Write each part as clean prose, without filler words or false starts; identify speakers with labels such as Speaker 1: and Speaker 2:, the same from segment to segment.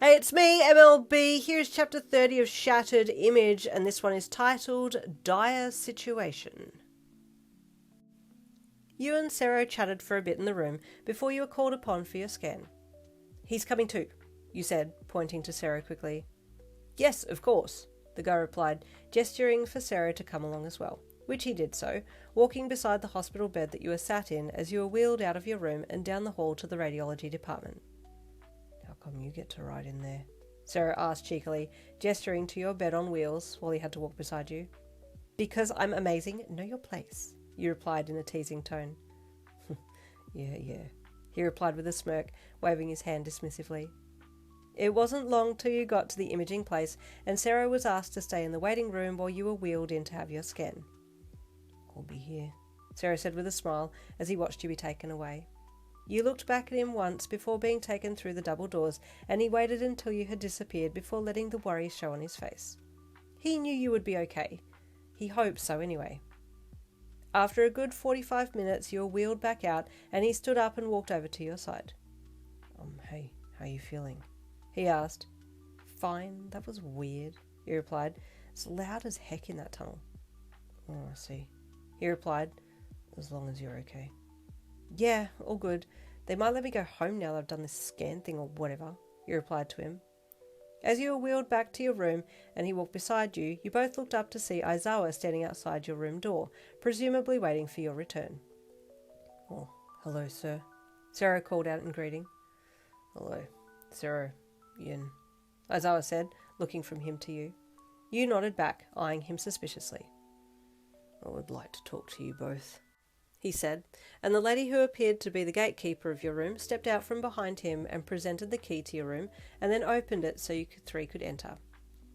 Speaker 1: Hey, it's me, MLB. Here's chapter 30 of Shattered Image, and this one is titled Dire Situation. You and Sero chatted for a bit in the room before you were called upon for your scan. He's coming too, you said, pointing to Sero quickly. Yes, of course, the guy replied, gesturing for Sero to come along as well, which he did so, walking beside the hospital bed that you were sat in as you were wheeled out of your room and down the hall to the radiology department. How come you get to ride in there? Sero asked cheekily, gesturing to your bed on wheels while he had to walk beside you. Because I'm amazing, know your place, you replied in a teasing tone. Yeah, he replied with a smirk, waving his hand dismissively. It wasn't long till you got to the imaging place, and Sero was asked to stay in the waiting room while you were wheeled in to have your scan. I'll be here, Sero said with a smile as he watched you be taken away. You looked back at him once before being taken through the double doors, and he waited until you had disappeared before letting the worry show on his face. He knew you would be okay. He hoped so anyway. After a good 45 minutes, you were wheeled back out, and he stood up and walked over to your side. Hey, how you feeling? He asked. Fine, that was weird, you replied. It's loud as heck in that tunnel. Oh, I see, he replied, as long as you're okay. Yeah, all good. They might let me go home now that I've done this scan thing or whatever, you replied to him. As you were wheeled back to your room and he walked beside you, you both looked up to see Aizawa standing outside your room door, presumably waiting for your return. Oh, hello, sir, Sero called out in greeting. Hello, Sero, Yin, Aizawa said, looking from him to you. You nodded back, eyeing him suspiciously. I would like to talk to you both, he said, and the lady who appeared to be the gatekeeper of your room stepped out from behind him and presented the key to your room and then opened it so you three could enter.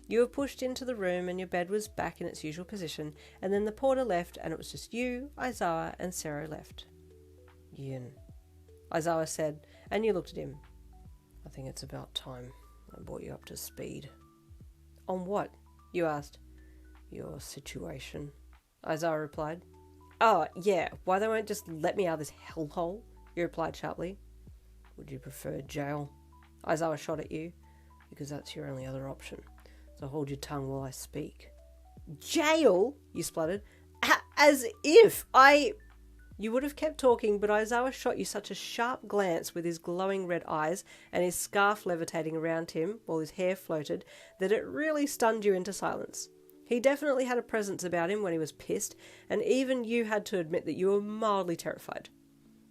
Speaker 1: You were pushed into the room and your bed was back in its usual position, and then the porter left and it was just you, Aizawa, and Sero left. Yin, Aizawa said, and you looked at him. I think it's about time I brought you up to speed. On what? You asked. Your situation, Aizawa replied. Oh, yeah, why they won't just let me out of this hellhole? You replied sharply. Would you prefer jail? Aizawa shot at you. Because that's your only other option. So hold your tongue while I speak. Jail? You spluttered. As if You would have kept talking, but Aizawa shot you such a sharp glance with his glowing red eyes and his scarf levitating around him while his hair floated that it really stunned you into silence. He definitely had a presence about him when he was pissed, and even you had to admit that you were mildly terrified.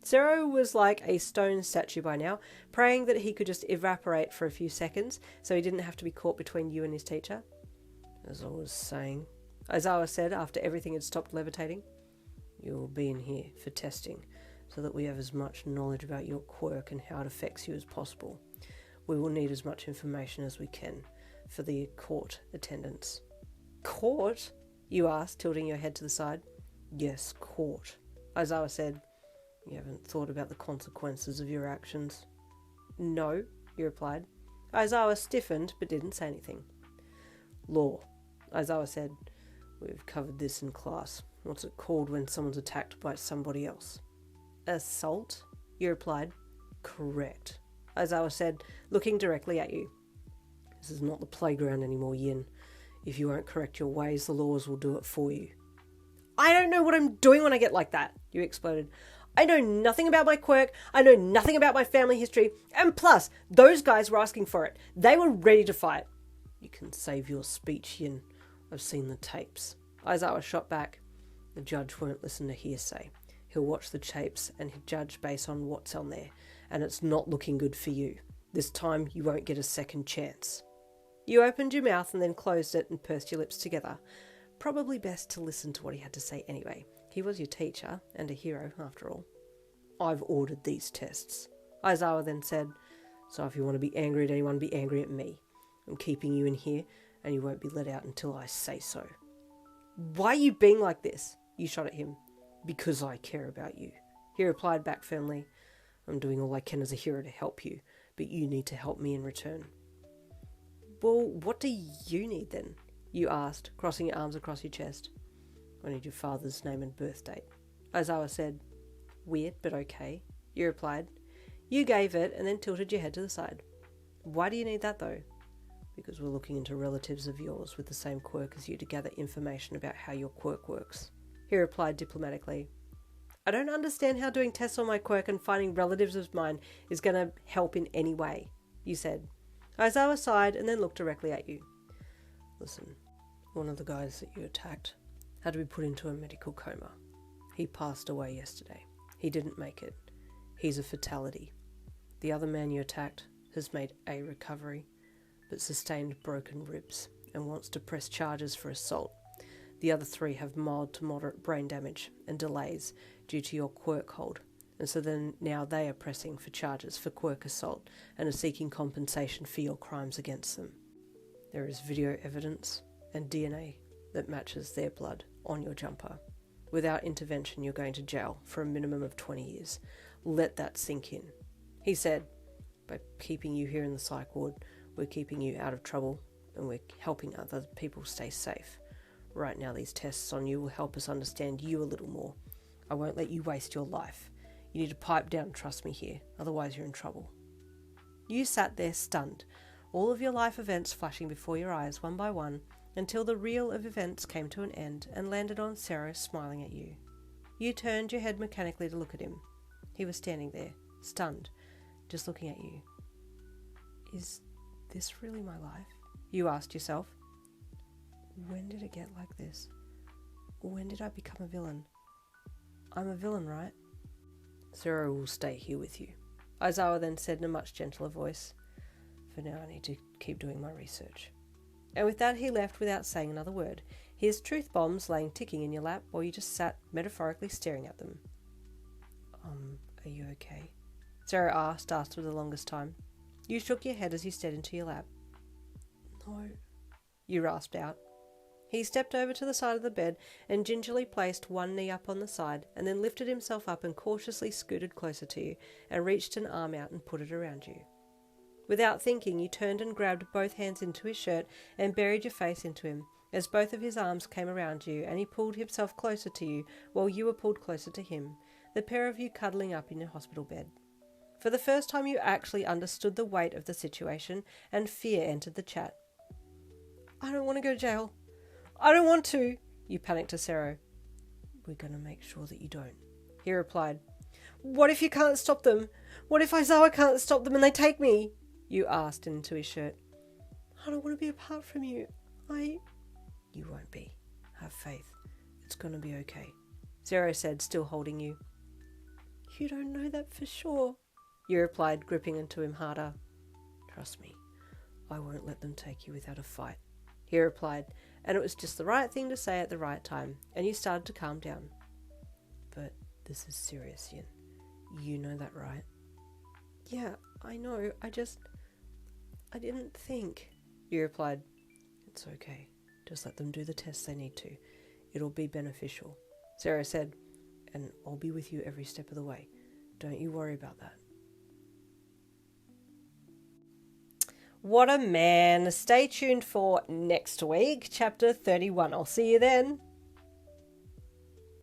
Speaker 1: Sero was like a stone statue by now, praying that he could just evaporate for a few seconds so he didn't have to be caught between you and his teacher. As I was saying, Aizawa said after everything had stopped levitating, you will be in here for testing, so that we have as much knowledge about your quirk and how it affects you as possible. We will need as much information as we can for the court attendance. Court? You asked, tilting your head to the side. Yes, court, Aizawa said. You haven't thought about the consequences of your actions? No, you replied. Aizawa stiffened but didn't say anything. Law, Aizawa said. We've covered this in class. What's it called when someone's attacked by somebody else? Assault, you replied. Correct, Aizawa said, looking directly at you. This is not the playground anymore, Yin. If you won't correct your ways, the laws will do it for you. I don't know what I'm doing when I get like that, you exploded. I know nothing about my quirk, I know nothing about my family history, and plus, those guys were asking for it. They were ready to fight. You can save your speech, Yin. I've seen the tapes. Aizawa shot back. The judge won't listen to hearsay. He'll watch the tapes and he'll judge based on what's on there, and it's not looking good for you. This time, you won't get a second chance. You opened your mouth and then closed it and pursed your lips together. Probably best to listen to what he had to say anyway. He was your teacher, and a hero after all. I've ordered these tests, Aizawa then said. So if you want to be angry at anyone, be angry at me. I'm keeping you in here, and you won't be let out until I say so. Why are you being like this? You shot at him. Because I care about you, he replied back firmly. I'm doing all I can as a hero to help you, but you need to help me in return. Well, what do you need then? You asked, crossing your arms across your chest. I need your father's name and birth date, Aizawa said. Weird, but okay, you replied. You gave it and then tilted your head to the side. Why do you need that though? Because we're looking into relatives of yours with the same quirk as you to gather information about how your quirk works. He replied diplomatically. I don't understand how doing tests on my quirk and finding relatives of mine is going to help in any way, you said. Aizawa sighed and then looked directly at you. Listen, one of the guys that you attacked had to be put into a medical coma. He passed away yesterday. He didn't make it. He's a fatality. The other man you attacked has made a recovery, but sustained broken ribs and wants to press charges for assault. The other 3 have mild to moderate brain damage and delays due to your quirk hold, and so then now they are pressing for charges for quirk assault and are seeking compensation for your crimes against them. There is video evidence and DNA that matches their blood on your jumper. Without intervention, you're going to jail for a minimum of 20 years. Let that sink in. He said, by keeping you here in the psych ward, we're keeping you out of trouble and we're helping other people stay safe. Right now, these tests on you will help us understand you a little more. I won't let you waste your life. You need to pipe down, trust me here, otherwise you're in trouble. You sat there stunned, all of your life events flashing before your eyes one by one, until the reel of events came to an end and landed on Sero smiling at you. You turned your head mechanically to look at him. He was standing there, stunned, just looking at you. Is this really my life? You asked yourself. When did it get like this? When did I become a villain? I'm a villain, right? Sero will stay here with you, Aizawa then said in a much gentler voice. For now I need to keep doing my research. And with that he left without saying another word, his truth bombs laying ticking in your lap while you just sat metaphorically staring at them. Are you okay? Sero asked after the longest time. You shook your head as you stared into your lap. No, you rasped out. He stepped over to the side of the bed and gingerly placed one knee up on the side and then lifted himself up and cautiously scooted closer to you and reached an arm out and put it around you. Without thinking, you turned and grabbed both hands into his shirt and buried your face into him as both of his arms came around you and he pulled himself closer to you while you were pulled closer to him, the pair of you cuddling up in your hospital bed. For the first time you actually understood the weight of the situation and fear entered the chat. I don't want to go to jail. I don't want to, you panicked to Sero. We're going to make sure that you don't, he replied. What if you can't stop them? What if Aizawa can't stop them and they take me? You asked into his shirt. I don't want to be apart from you. You won't be. Have faith. It's going to be okay, Sero said, still holding you. You don't know that for sure, you replied, gripping into him harder. Trust me, I won't let them take you without a fight, he replied, and it was just the right thing to say at the right time, and you started to calm down. But this is serious, Yin. You know that, right? Yeah, I know. I didn't think, you replied. It's okay. Just let them do the tests they need to. It'll be beneficial, Sero said, and I'll be with you every step of the way. Don't you worry about that. What a man. Stay tuned for next week, chapter 31. I'll see you then.